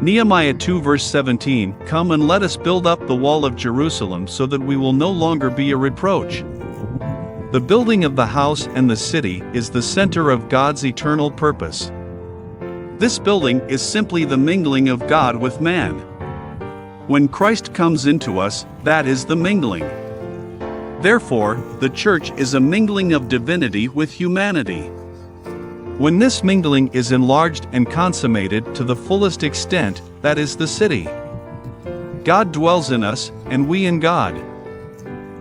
Nehemiah 2 verse 17, "Come and let us build up the wall of Jerusalem so that we will no longer be a reproach." The building of the house and the city is the center of God's eternal purpose. This building is simply the mingling of God with man. When Christ comes into us, that is the mingling. Therefore, the church is a mingling of divinity with humanity. When this mingling is enlarged and consummated to the fullest extent, that is the city. God dwells in us, and we in God.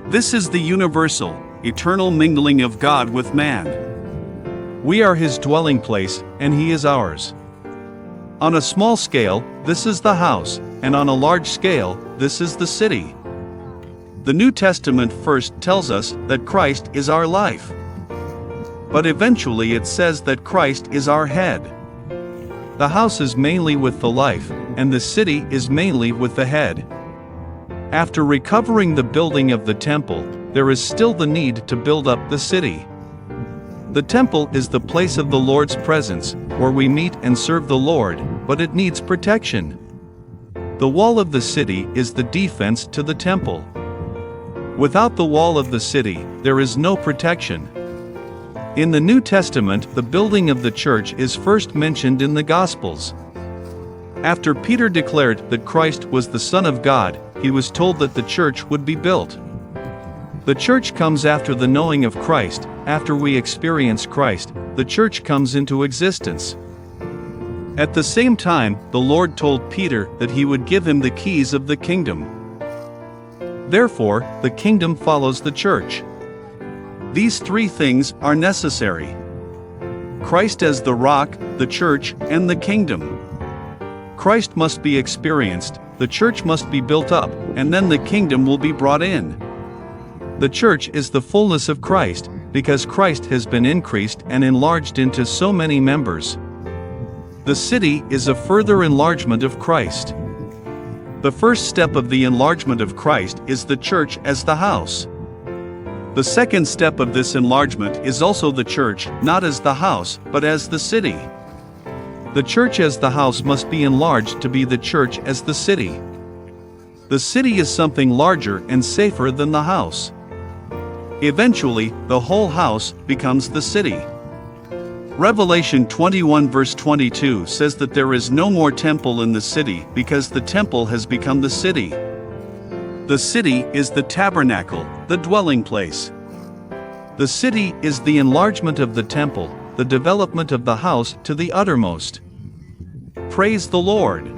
This is the universal, eternal mingling of God with man. We are His dwelling place, and He is ours. On a small scale, this is the house, and on a large scale, this is the city. The New Testament first tells us that Christ is our life. But eventually it says that Christ is our head. The house is mainly with the life, and the city is mainly with the head. After recovering the building of the temple, there is still the need to build up the city. The temple is the place of the Lord's presence, where we meet and serve the Lord, but it needs protection. The wall of the city is the defense to the temple. Without the wall of the city, there is no protection. In the New Testament, the building of the church is first mentioned in the Gospels. After Peter declared that Christ was the Son of God, he was told that the church would be built. The church comes after the knowing of Christ. After we experience Christ, the church comes into existence. At the same time, the Lord told Peter that he would give him the keys of the kingdom. Therefore, the kingdom follows the church. These three things are necessary: Christ as the rock, the church, and the kingdom. Christ must be experienced, the church must be built up, and then the kingdom will be brought in. The church is the fullness of Christ, because Christ has been increased and enlarged into so many members. The city is a further enlargement of Christ. The first step of the enlargement of Christ is the church as the house. The second step of this enlargement is also the church, not as the house, but as the city. The church as the house must be enlarged to be the church as the city. The city is something larger and safer than the house. Eventually, the whole house becomes the city. Revelation 21 verse 22 says that there is no more temple in the city because the temple has become the city. The city is the tabernacle, the dwelling place. The city is the enlargement of the temple, the development of the house to the uttermost. Praise the Lord!